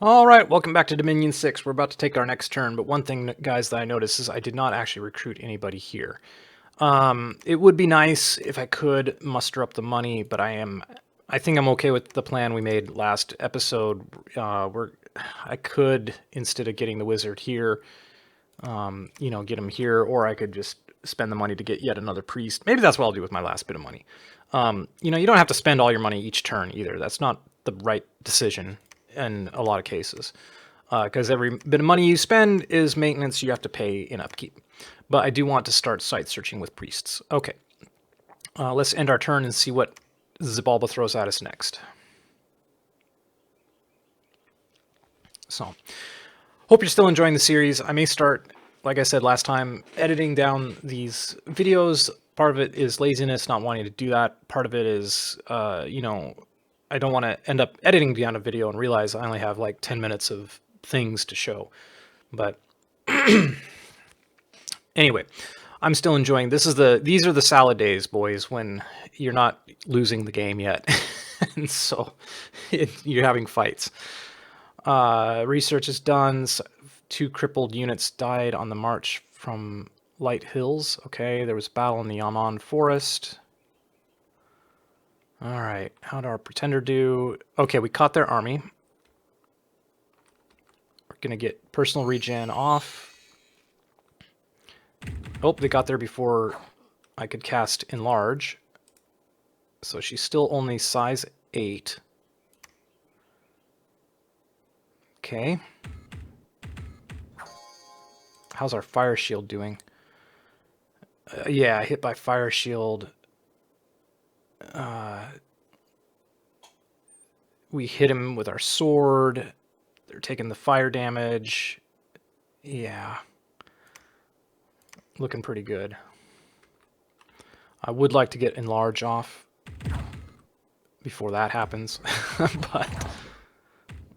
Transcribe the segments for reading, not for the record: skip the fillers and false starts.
Alright, welcome back to Dominion 6. We're about to take our next turn, but one thing, guys, that I noticed is I did not actually recruit anybody here. It would be nice if I could muster up the money, but I think I'm okay with the plan we made last episode. I could, instead of getting the wizard here, get him here, or I could just spend the money to get yet another priest. Maybe that's what I'll do with my last bit of money. You don't have to spend all your money each turn either. That's not the right decision in a lot of cases, because every bit of money you spend is maintenance you have to pay in upkeep. But I do want to start site searching with priests. Okay, let's end our turn and see what Xibalba throws at us next. So, hope you're still enjoying the series. I may start, like I said last time, editing down these videos. Part of it is laziness, not wanting to do that. Part of it is, I don't want to end up editing down a video and realize I only have like 10 minutes of things to show. But anyway, I'm still enjoying. These are the salad days, boys, when you're not losing the game yet, and so you're having fights. Research is done. 2 crippled units died on the march from Light Hills. Okay, there was a battle in the Yaman Forest. All right, how'd our pretender do? Okay, we caught their army. We're gonna get personal regen off. Oh, they got there before I could cast Enlarge. So she's still only size 8. Okay. How's our fire shield doing? Yeah, hit by fire shield. We hit him with our sword. They're taking the fire damage. Yeah. Looking pretty good. I would like to get Enlarge off before that happens. But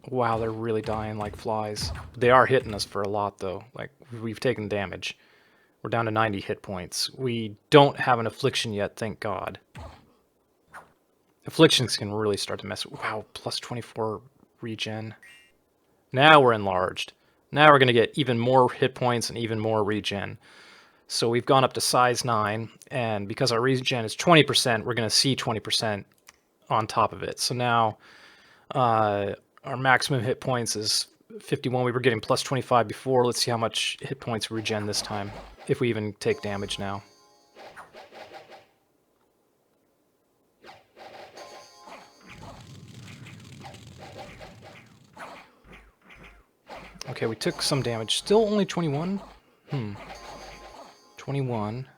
wow, they're really dying like flies. They are hitting us for a lot, though. Like, we've taken damage. We're down to 90 hit points. We don't have an affliction yet, thank God. Afflictions can really start to mess. Wow, plus 24 regen. Now we're enlarged. Now we're going to get even more hit points and even more regen. So we've gone up to size 9, and because our regen is 20%, we're going to see 20% on top of it. So now our maximum hit points is 51. We were getting plus 25 before. Let's see how much hit points we regen this time, if we even take damage now. Okay, we took some damage. Still only 21? 21.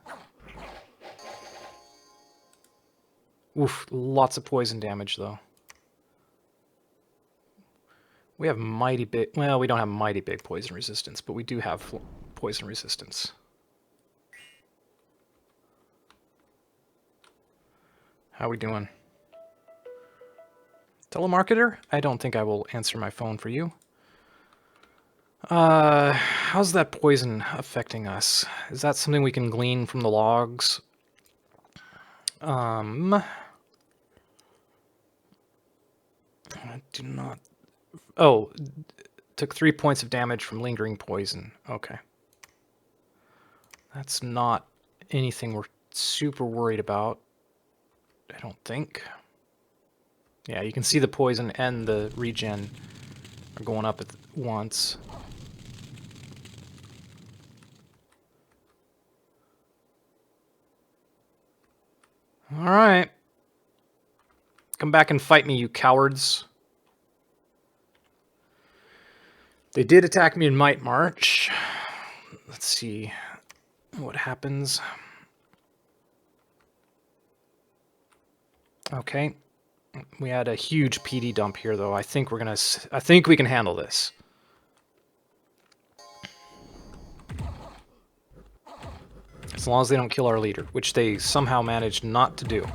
Oof, lots of poison damage, though. We have mighty big... Well, we don't have mighty big poison resistance, but we do have poison resistance. How we doing? Telemarketer? I don't think I will answer my phone for you. How's that poison affecting us? Is that something we can glean from the logs? I do not... Oh, took 3 points of damage from lingering poison. Okay. That's not anything we're super worried about, I don't think. Yeah, you can see the poison and the regen are going up at once. Alright. Come back and fight me, you cowards. They did attack me in Might March. Let's see what happens. Okay. We had a huge PD dump here, though. I think we can handle this. As long as they don't kill our leader, which they somehow managed not to do.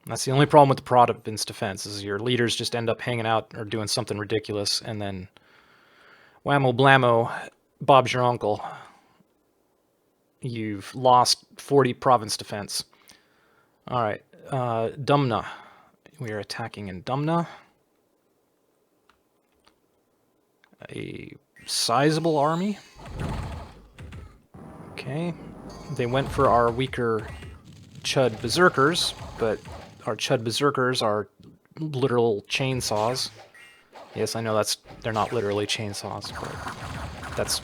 That's the only problem with the Province defense, is your leaders just end up hanging out or doing something ridiculous, and then whammo blammo, Bob's your uncle. You've lost 40 province defense. Alright, Dumna. We are attacking in Dumna. a sizable army. Okay. They went for our weaker Chud Berserkers, but our Chud Berserkers are literal chainsaws. Yes, I know they're not literally chainsaws, but that's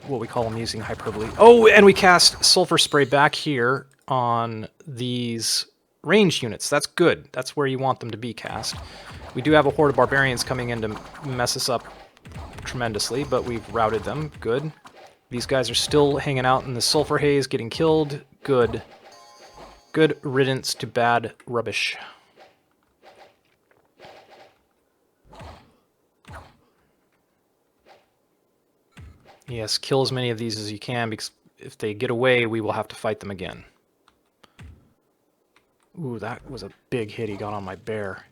what we call them using hyperbole. Oh, and we cast Sulfur Spray back here on these ranged units. That's good. That's where you want them to be cast. We do have a horde of barbarians coming in to mess us up tremendously, but we've routed them. Good. These guys are still hanging out in the Sulfur Haze, getting killed. Good. Good riddance to bad rubbish. Yes, kill as many of these as you can, because if they get away, we will have to fight them again. Ooh, that was a big hit he got on my bear.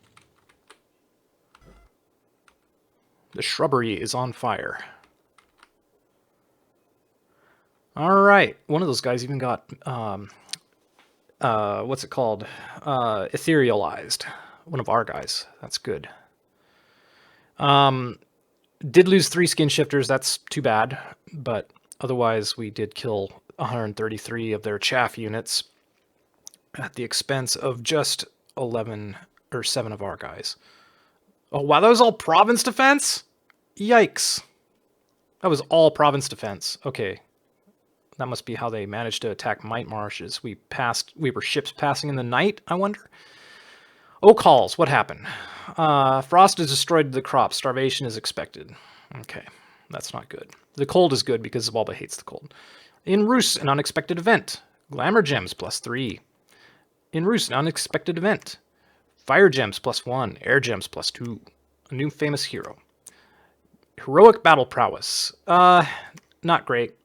The shrubbery is on fire. Alright, one of those guys even got, what's it called? Etherealized. One of our guys. That's good. Did lose 3 skin shifters, that's too bad, but otherwise we did kill 133 of their chaff units at the expense of just 11 or 7 of our guys. Oh wow, that was all province defense? Yikes. That was all province defense. Okay. That must be how they managed to attack Might Marshes. We were ships passing in the night, I wonder? Oak Halls, what happened? Frost has destroyed the crops. Starvation is expected. Okay, that's not good. The cold is good because Zabalba hates the cold. In Rus, an unexpected event. Glamour gems +3. In Rus, an unexpected event. Fire gems +1. Air gems +2. A new famous hero. Heroic battle prowess. Not great.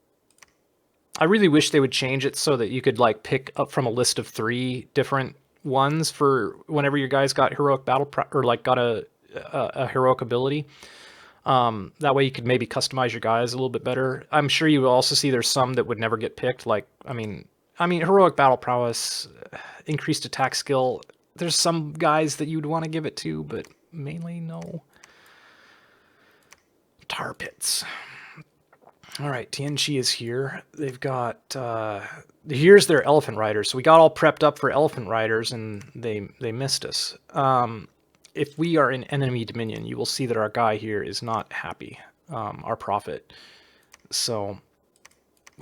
I really wish they would change it so that you could like pick up from a list of 3 different ones for whenever your guys got heroic battle or like got a heroic ability. That way you could maybe customize your guys a little bit better. I'm sure you will also see there's some that would never get picked. Like I mean heroic battle prowess, increased attack skill. There's some guys that you'd want to give it to, but mainly no. Tar pits. All right, Tianchi is here. They've got here's their elephant riders. So we got all prepped up for elephant riders, and they missed us. If we are in enemy dominion, you will see that our guy here is not happy. Our prophet. So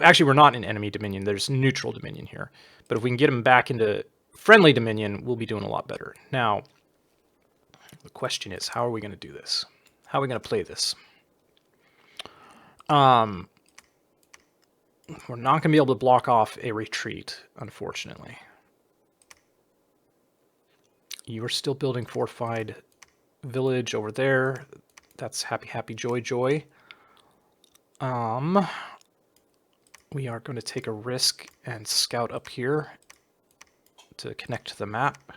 actually, we're not in enemy dominion. There's neutral dominion here. But if we can get him back into friendly dominion, we'll be doing a lot better. Now, the question is, how are we going to do this? How are we going to play this? We're not going to be able to block off a retreat, unfortunately. You are still building fortified village over there. That's happy, happy, joy, joy. We are going to take a risk and scout up here to connect to the map.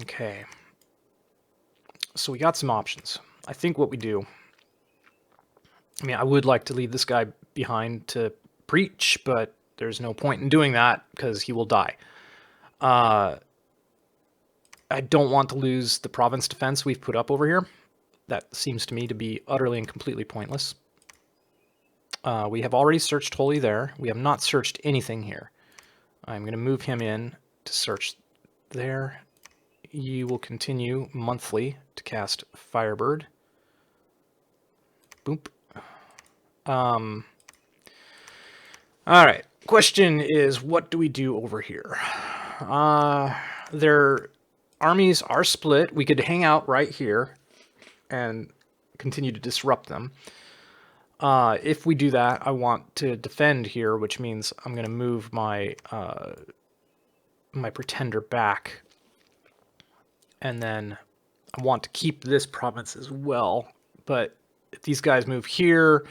Okay. So we got some options. I think what we do, I mean, I would like to leave this guy behind to preach, but there's no point in doing that because he will die. I don't want to lose the province defense we've put up over here. That seems to me to be utterly and completely pointless. We have already searched Holy there. We have not searched anything here. I'm going to move him in to search there. You will continue monthly to cast Firebird. Boop. Alright, question is, what do we do over here? Their armies are split. We could hang out right here and continue to disrupt them. If we do that, I want to defend here, which means I'm going to move my my pretender back. And then I want to keep this province as well. But if these guys move here,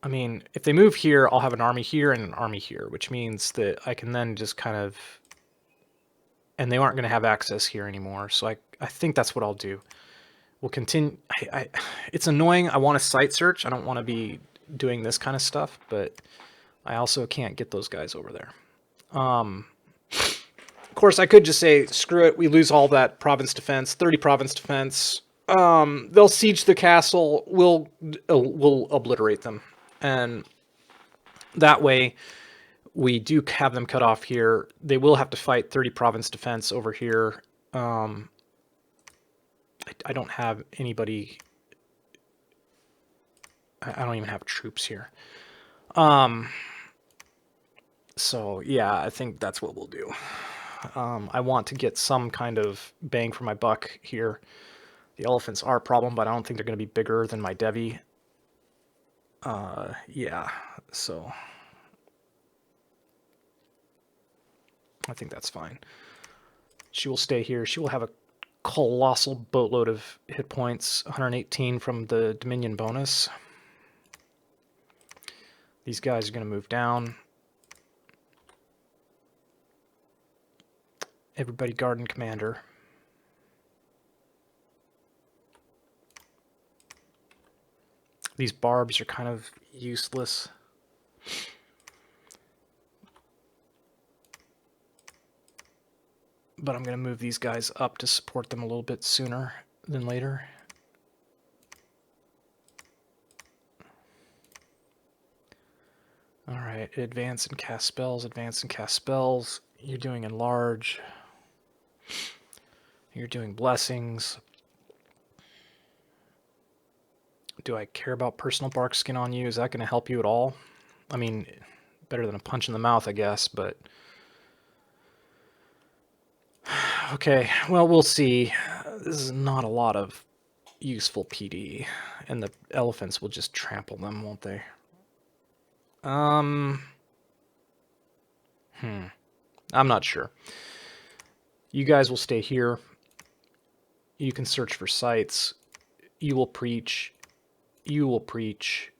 I mean, if they move here, I'll have an army here and an army here, which means that I can then just kind of... And they aren't going to have access here anymore, so I think that's what I'll do. We'll continue... It's annoying. I want to site search. I don't want to be doing this kind of stuff, but I also can't get those guys over there. Of course, I could just say, screw it, we lose all that province defense, 30 province defense, They'll siege the castle. We'll obliterate them, and that way we do have them cut off here. They will have to fight 30 province defense over here. I don't have anybody. I don't even have troops here. So yeah, I think that's what we'll do. I want to get some kind of bang for my buck here. The elephants are a problem, but I don't think they're going to be bigger than my Devi. Yeah, so I think that's fine. She will stay here. She will have a colossal boatload of hit points, 118 from the Dominion bonus. These guys are going to move down. Everybody garden commander. These barbs are kind of useless. But I'm going to move these guys up to support them a little bit sooner than later. Alright, advance and cast spells, advance and cast spells. You're doing enlarge. You're doing blessings. Do I care about personal bark skin on you? Is that going to help you at all? I mean, better than a punch in the mouth, I guess, but... Okay, well, we'll see. This is not a lot of useful PD, and the elephants will just trample them, won't they? I'm not sure. You guys will stay here. You can search for sites. You will preach. You will preach.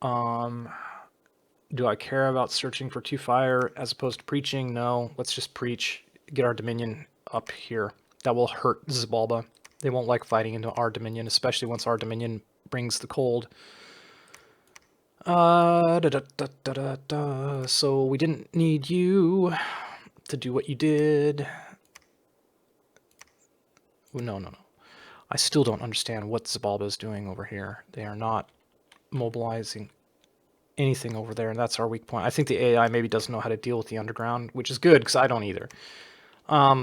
Do I care about searching for 2 fire as opposed to preaching? No. Let's just preach. Get our Dominion up here. That will hurt Zabalba. They won't like fighting into our Dominion, especially once our Dominion brings the cold. So we didn't need you to do what you did. No. I still don't understand what Zabalba is doing over here. They are not mobilizing anything over there, and that's our weak point. I think the AI maybe doesn't know how to deal with the underground, which is good, because I don't either. How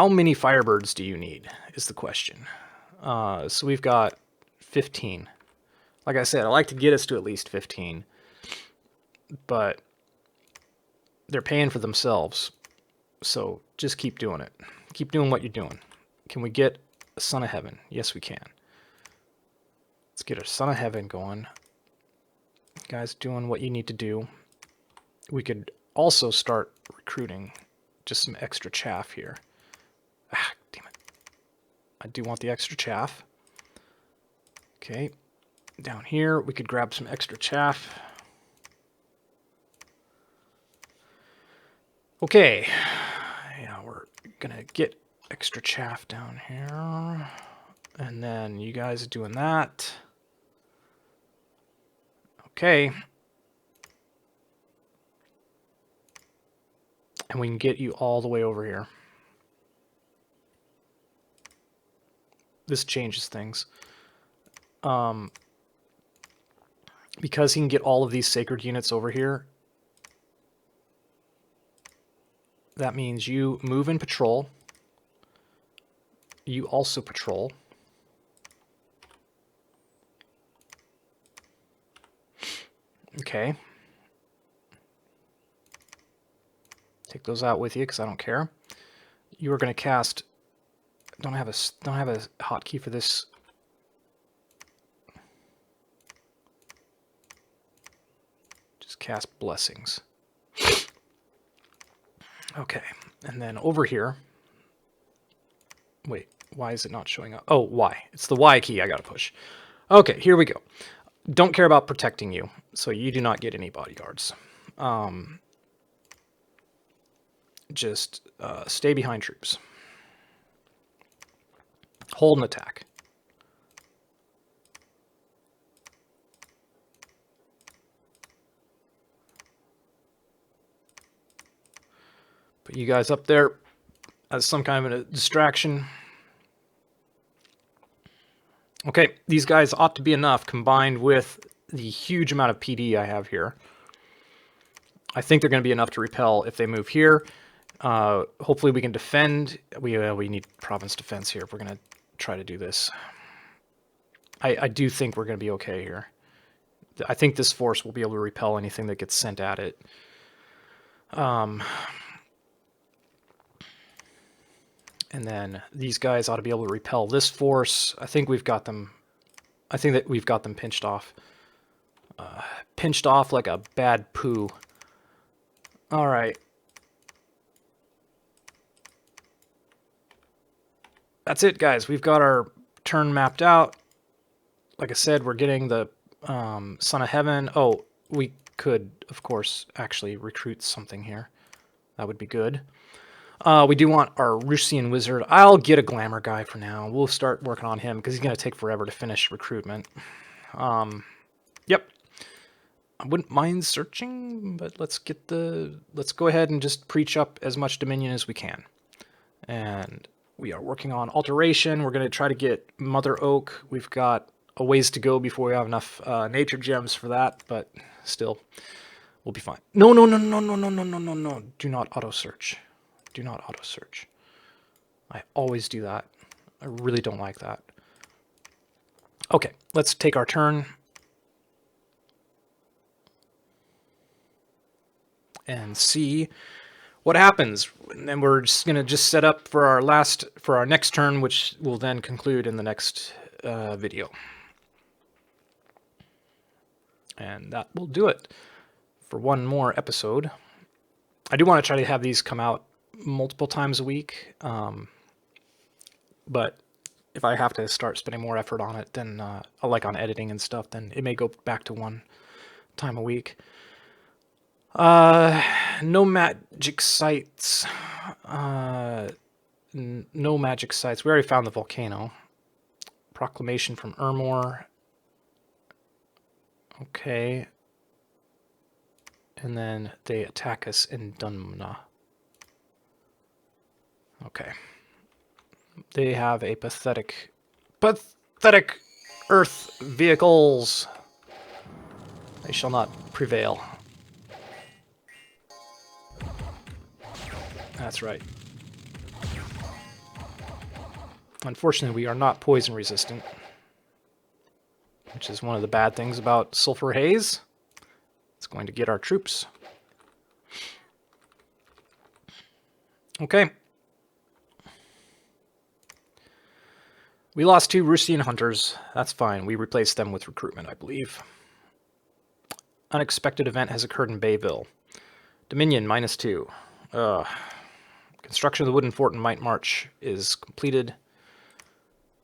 many Firebirds do you need, is the question. So we've got 15. Like I said, I like to get us to at least 15. But they're paying for themselves. So just keep doing it. Keep doing what you're doing. Can we get a Son of Heaven? Yes, we can. Let's get a Son of Heaven going. You guys doing what you need to do. We could also start recruiting just some extra chaff here. Ah, damn it. I do want the extra chaff. Okay. Down here, we could grab some extra chaff. Okay. Yeah, we're gonna get extra chaff down here. And then you guys are doing that. Okay. And we can get you all the way over here. This changes things. Because he can get all of these sacred units over here, that means you move and patrol. You also patrol. Okay. Take those out with you because I don't care. You are going to cast. Don't have a hotkey for this. Just cast blessings. Okay, and then over here. Wait, why is it not showing up? Oh, Y. It's the Y key I gotta push. Okay, here we go. Don't care about protecting you, so you do not get any bodyguards. Just stay behind troops. Hold and attack. Put you guys up there. as some kind of a distraction. Okay, these guys ought to be enough combined with the huge amount of PD I have here. I think they're going to be enough to repel if they move here. Hopefully we can defend. We need province defense here if we're going to try to do this. I do think we're going to be okay here. I think this force will be able to repel anything that gets sent at it. And then these guys ought to be able to repel this force. I think we've got them. I think that we've got them pinched off. Pinched off like a bad poo. All right. That's it, guys. We've got our turn mapped out. Like I said, we're getting the Son of Heaven. Oh, we could, of course, actually recruit something here. That would be good. We do want our Rusian Wizard. I'll get a Glamour guy for now. We'll start working on him because he's going to take forever to finish recruitment. Yep. I wouldn't mind searching, but let's go ahead and just preach up as much Dominion as we can. And we are working on alteration. We're going to try to get Mother Oak. We've got a ways to go before we have enough nature gems for that, but still, we'll be fine. No. Do not auto-search. Do not auto-search. I always do that. I really don't like that. Okay, let's take our turn. And see what happens. And then we're just going to set up for our next turn, which will then conclude in the next video. And that will do it for one more episode. I do want to try to have these come out multiple times a week. But if I have to start spending more effort on it, then like on editing and stuff, then it may go back to one time a week. No magic sites. No magic sites. We already found the volcano. Proclamation from Ermor. Okay. And then they attack us in Dunmna. Okay. They have a pathetic Earth vehicles. They shall not prevail. That's right. Unfortunately, we are not poison resistant, which is one of the bad things about Sulfur Haze. It's going to get our troops. Okay. We lost 2 Rusian hunters. That's fine. We replaced them with recruitment, I believe. Unexpected event has occurred in Bayville. Dominion, -2. Construction of the wooden fort in Might March is completed.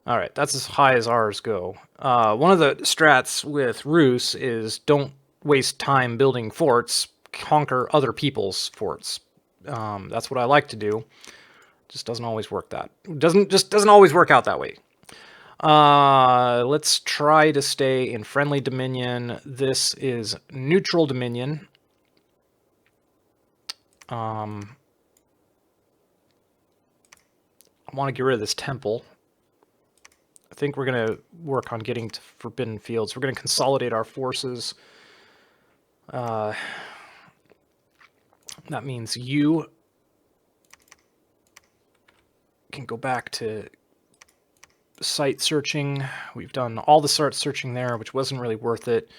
Alright, that's as high as ours go. One of the strats with Rus is don't waste time building forts, conquer other people's forts. That's what I like to do. Just doesn't always work doesn't always work out that way. Let's try to stay in friendly Dominion. This is neutral Dominion. I want to get rid of this temple. I think we're going to work on getting to Forbidden Fields. We're going to consolidate our forces. That means you can go back to site searching. We've done all the site searching there, which wasn't really worth it.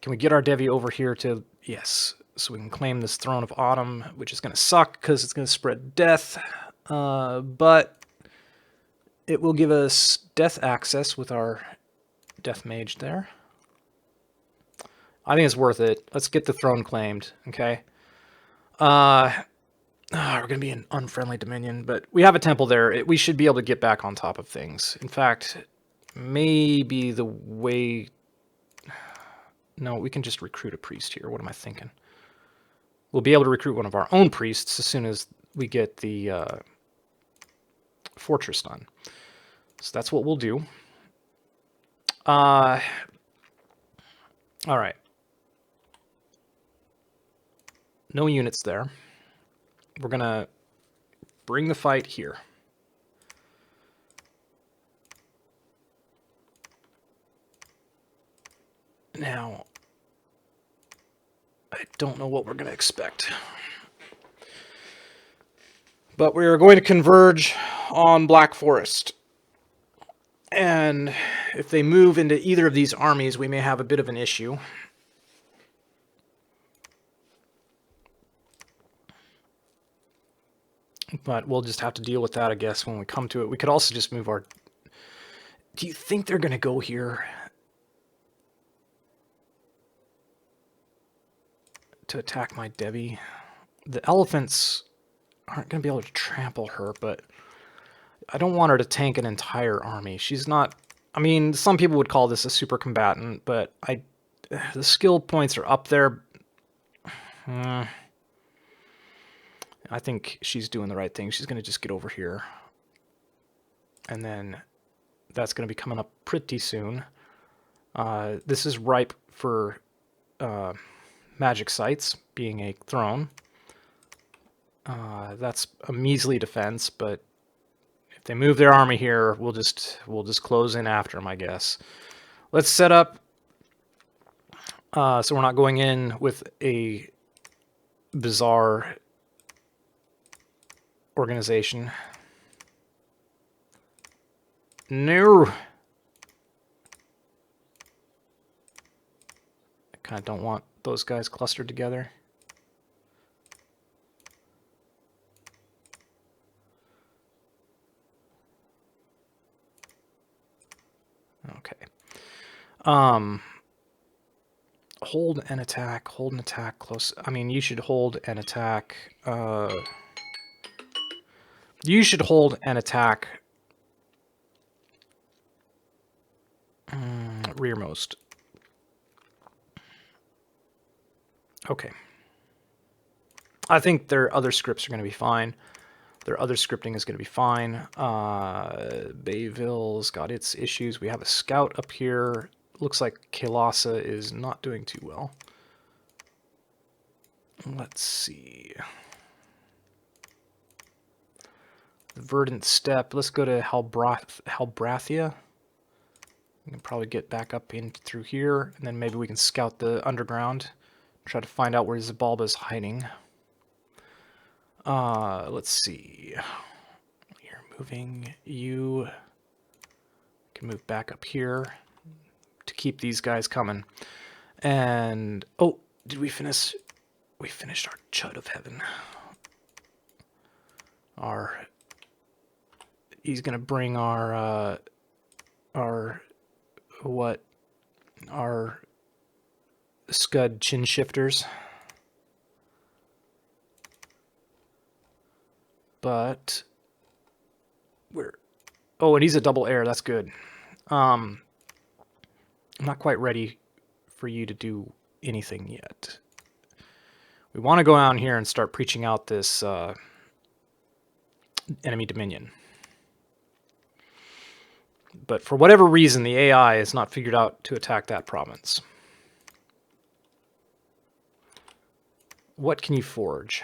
Can we get our Devi over here to... Yes. So we can claim this Throne of Autumn, which is going to suck because it's going to spread death. But it will give us death access with our Death Mage there. I think it's worth it. Let's get the throne claimed, okay? We're going to be an unfriendly Dominion, but we have a temple there. We should be able to get back on top of things. In fact, maybe the way... No, we can just recruit a priest here. What am I thinking? We'll be able to recruit one of our own priests as soon as we get the fortress done. So that's what we'll do. All right. No units there. We're going to bring the fight here. Now, I don't know what we're going to expect. But we are going to converge on Black Forest. And if they move into either of these armies, we may have a bit of an issue. But we'll just have to deal with that, I guess, when we come to it. We could also just move our... Do you think they're going to go here to attack my Debbie? The elephants aren't going to be able to trample her, but I don't want her to tank an entire army. She's not... I mean, some people would call this a super combatant, but the skill points are up there. I think she's doing the right thing. She's going to just get over here. And then that's going to be coming up pretty soon. This is ripe for magic sites being a throne. That's a measly defense, but if they move their army here, we'll just close in after them, I guess. Let's set up so we're not going in with a bizarre organization. No. I kind of don't want those guys clustered together. Okay. Hold and attack close. I mean, you should hold and attack. You should hold and attack rearmost. Okay. I think their other scripts are going to be fine. Their other scripting is going to be fine. Bayville's got its issues. We have a scout up here. Looks like Kailasa is not doing too well. Let's see. The Verdant Steppe. Let's go to Halbrathia. We can probably get back up in through here, and then maybe we can scout the underground. Try to find out where Zabalba is hiding. Let's see. You're moving. You can move back up here to keep these guys coming. And oh, did we finish? We finished our Chud of Heaven. He's gonna bring our Scud chin shifters. But oh, and he's a double air. That's good. I'm not quite ready for you to do anything yet. We want to go down here and start preaching out this enemy dominion. But for whatever reason, the AI has not figured out to attack that province. What can you forge?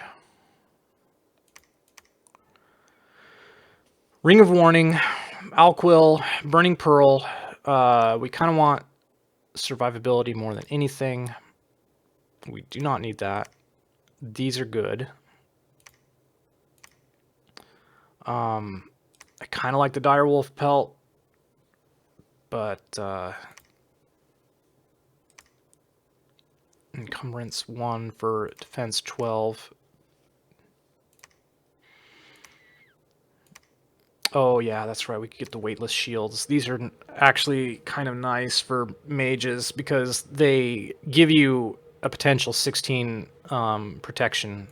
Ring of Warning, Alquil, Burning Pearl. We kind of want survivability more than anything. We do not need that. These are good. I kind of like the Direwolf Pelt, but Encumbrance 1 for Defense 12. Oh yeah, that's right, we could get the weightless shields. These are actually kind of nice for mages because they give you a potential 16 protection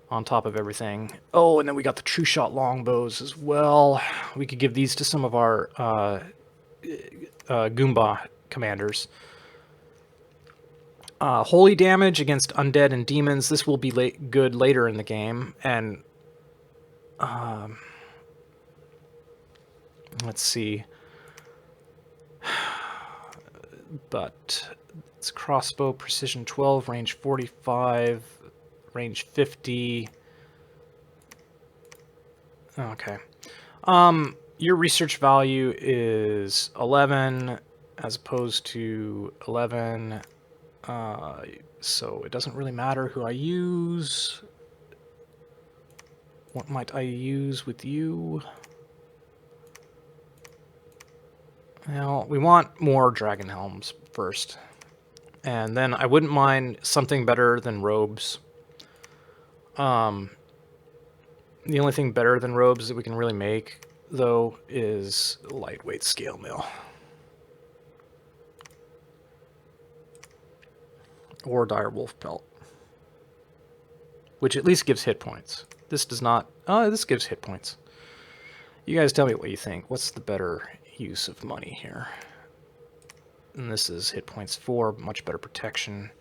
on top of everything. Oh, and then we got the True Shot longbows as well. We could give these to some of our Goomba commanders. Holy damage against undead and demons. This will be good later in the game. And let's see. But it's crossbow, precision 12, range 45, range 50. Okay. Your research value is 11 as opposed to 11. So it doesn't really matter who I use. What might I use with you? Well, we want more dragon helms first. And then I wouldn't mind something better than robes. The only thing better than robes that we can really make, though, is lightweight scale mail. Or direwolf pelt. Which at least gives hit points. This does not... Oh, this gives hit points. You guys tell me what you think. What's the better use of money here? And this is hit points 4, much better protection.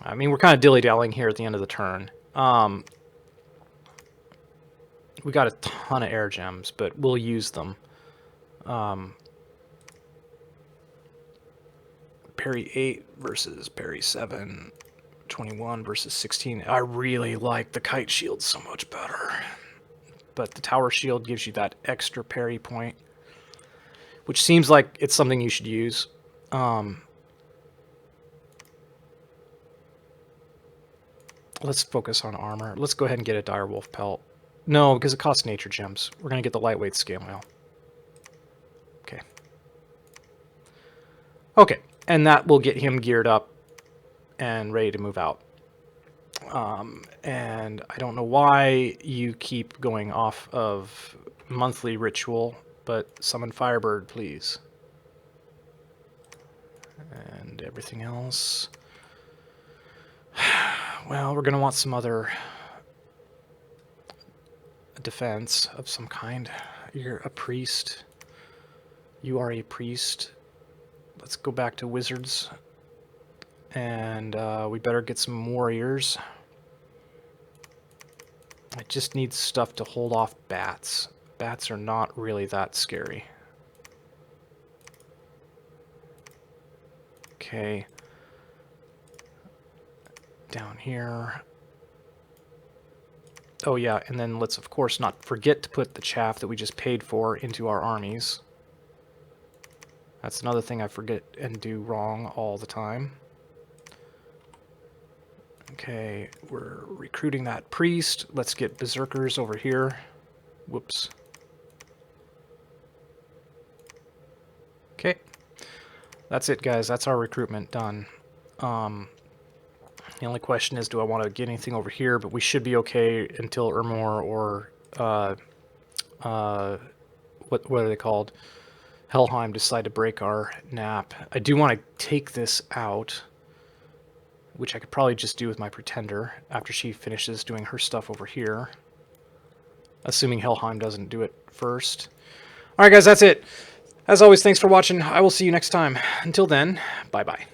I mean, we're kind of dilly-dallying here at the end of the turn. We got a ton of air gems, but we'll use them. Parry 8 versus parry 7. 21 versus 16. I really like the kite shield so much better. But the tower shield gives you that extra parry point, which seems like it's something you should use. Let's focus on armor. Let's go ahead and get a direwolf pelt. No, because it costs nature gems. We're going to get the lightweight scale mail. Okay. Okay, and that will get him geared up and ready to move out. And I don't know why you keep going off of monthly ritual, but summon Firebird, please. And everything else... Well, we're going to want some other defense of some kind. You're a priest. You are a priest. Let's go back to wizards. And we better get some warriors. I just need stuff to hold off bats. Bats are not really that scary. Okay. Down here. Oh yeah, and then let's of course not forget to put the chaff that we just paid for into our armies. That's another thing I forget and do wrong all the time. Okay, we're recruiting that priest. Let's get berserkers over here. Whoops. Okay. That's it, guys. That's our recruitment done. The only question is, do I want to get anything over here? But we should be okay until Ermor or... what are they called? Helheim decide to break our nap. I do want to take this out, which I could probably just do with my Pretender after she finishes doing her stuff over here. Assuming Helheim doesn't do it first. Alright guys, that's it. As always, thanks for watching. I will see you next time. Until then, bye-bye.